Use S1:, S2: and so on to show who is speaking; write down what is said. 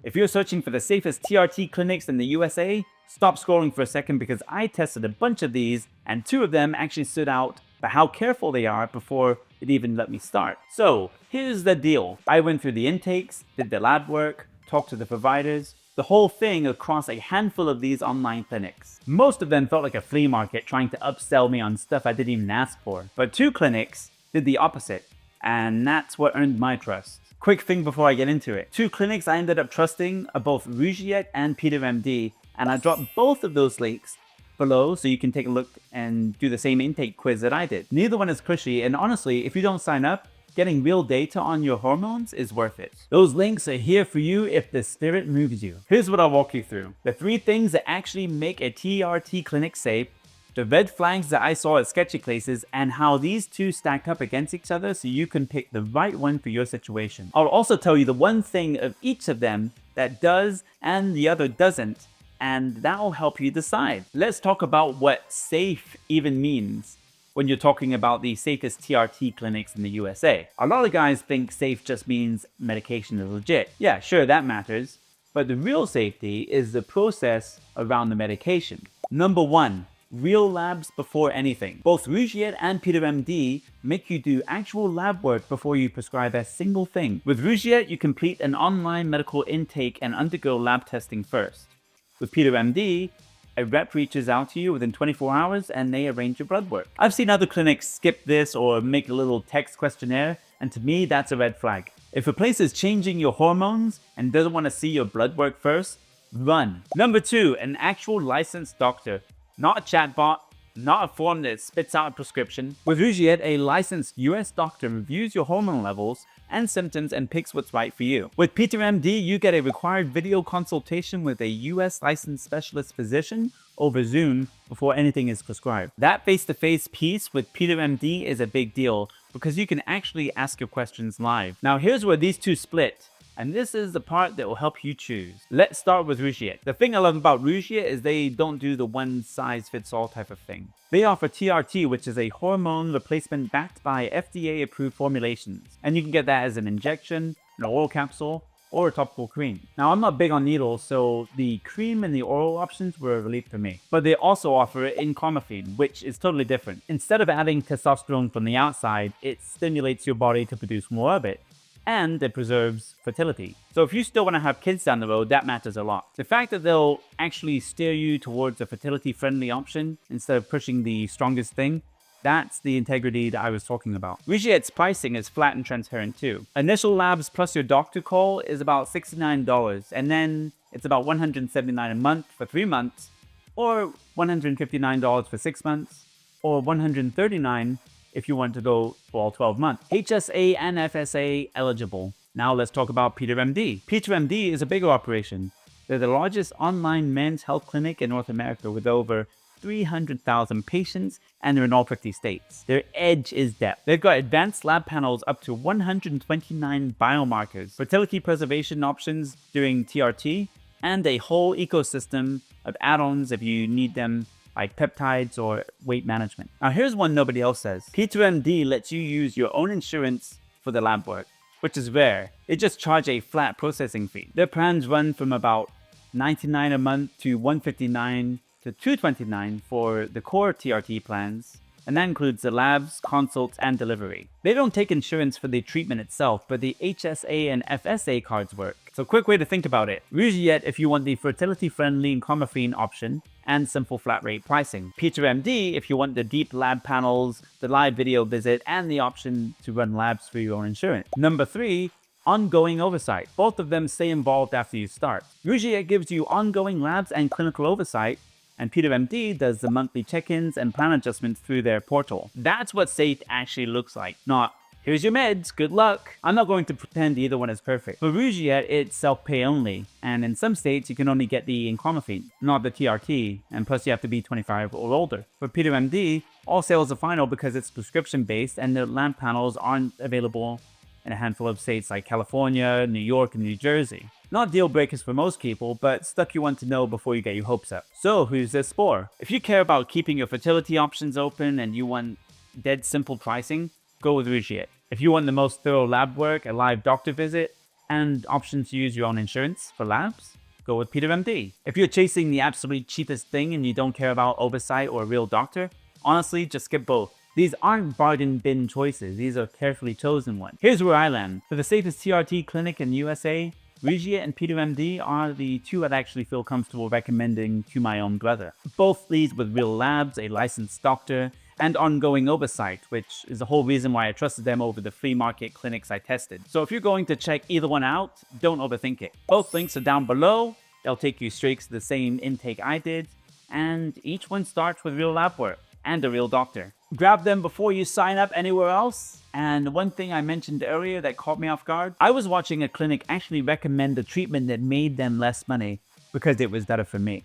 S1: If you're searching for the safest TRT clinics in the USA, stop scrolling for a second because I tested a bunch of these and 2 of them actually stood out by how careful they are before it even let me start. So here's the deal. I went through the intakes, did the lab work, talked to the providers, the whole thing across a handful of these online clinics. Most of them felt like a flea market trying to upsell me on stuff I didn't even ask for. But 2 clinics did the opposite, and that's what earned my trust. Quick thing before I get into it. 2 clinics I ended up trusting are both Rugiat and PeterMD, and I dropped both of those links below so you can take a look and do the same intake quiz that I did. Neither one is cushy, and honestly, if you don't sign up, getting real data on your hormones is worth it. Those links are here for you if the spirit moves you. Here's what I'll walk you through. The 3 things that actually make a TRT clinic safe, the red flags that I saw at sketchy places, and how these 2 stack up against each other so you can pick the right one for your situation. I'll also tell you the one thing of each of them that does and the other doesn't, and that'll help you decide. Let's talk about what safe even means when you're talking about the safest TRT clinics in the USA. A lot of guys think safe just means medication is legit. Yeah, sure, that matters. But the real safety is the process around the medication. Number 1, real labs before anything. Both Rugiat and PeterMD make you do actual lab work before you prescribe a single thing. With Rugiat, you complete an online medical intake and undergo lab testing first. With PeterMD, a rep reaches out to you within 24 hours and they arrange your blood work. I've seen other clinics skip this or make a little text questionnaire, and to me that's a red flag. If a place is changing your hormones and doesn't want to see your blood work first, run. Number 2, an actual licensed doctor. Not a chatbot, not a form that spits out a prescription. With Rugiat, a licensed US doctor reviews your hormone levels and symptoms and picks what's right for you. With PeterMD, you get a required video consultation with a US licensed specialist physician over Zoom before anything is prescribed. That face-to-face piece with PeterMD is a big deal because you can actually ask your questions live. Now here's where these 2 split. And this is the part that will help you choose. Let's start with Rugiat. The thing I love about Rugiat is they don't do the one-size-fits-all type of thing. They offer TRT, which is a hormone replacement backed by FDA-approved formulations. And you can get that as an injection, an oral capsule, or a topical cream. Now, I'm not big on needles, so the cream and the oral options were a relief for me. But they also offer it in clomiphene, which is totally different. Instead of adding testosterone from the outside, it stimulates your body to produce more of it, and it preserves fertility. So if you still want to have kids down the road, that matters a lot. The fact that they'll actually steer you towards a fertility-friendly option instead of pushing the strongest thing, that's the integrity that I was talking about. Rugiat's pricing is flat and transparent too. Initial labs plus your doctor call is about $69, and then it's about $179 a month for 3 months, or $159 for 6 months, or $139 if you want to go for all 12 months. HSA and FSA eligible. Now let's talk about PeterMD. PeterMD is a bigger operation. They're the largest online men's health clinic in North America with over 300,000 patients, and they're in all 50 states. Their edge is depth. They've got advanced lab panels up to 129 biomarkers, fertility preservation options during TRT, and a whole ecosystem of add-ons if you need them, like peptides or weight management. Now here's one nobody else says. PeterMD lets you use your own insurance for the lab work, which is rare. They just charge a flat processing fee. Their plans run from about $99 a month to $159 to $229 for the core TRT plans, and that includes the labs, consults, and delivery. They don't take insurance for the treatment itself, but the HSA and FSA cards work. So quick way to think about it. Rugiat if you want the fertility-friendly and clomiphene option, and simple flat rate pricing. PeterMD if you want the deep lab panels, the live video visit, and the option to run labs for your insurance. Number 3, ongoing oversight. Both of them stay involved after you start. Rugiat gives you ongoing labs and clinical oversight, and PeterMD does the monthly check-ins and plan adjustments through their portal. That's what safe actually looks like, not here's your meds, good luck. I'm not going to pretend either one is perfect. For Rugiat, it's self-pay only, and in some states you can only get the clomiphene, not the TRT, and plus you have to be 25 or older. For PeterMD, all sales are final because it's prescription-based and the lab panels aren't available in a handful of states like California, New York, and New Jersey. Not deal breakers for most people, but stuff you want to know before you get your hopes up. So who's this for? If you care about keeping your fertility options open and you want dead simple pricing, go with Rugiat. If you want the most thorough lab work, a live doctor visit, And options to use your own insurance for labs? Go with PeterMD. If you're chasing the absolute cheapest thing and you don't care about oversight or a real doctor, honestly, just skip both. These aren't bargain bin choices, these are carefully chosen ones. Here's where I land. For the safest TRT clinic in the USA, Rugiat and PeterMD are the two I'd actually feel comfortable recommending to my own brother. Both lead with real labs, a licensed doctor, and ongoing oversight, which is the whole reason why I trusted them over the free market clinics I tested. So if you're going to check either one out, don't overthink it. Both links are down below. They'll take you straight to the same intake I did, and each one starts with real lab work and a real doctor. Grab them before you sign up anywhere else. And one thing I mentioned earlier that caught me off guard, I was watching a clinic actually recommend a treatment that made them less money because it was better for me.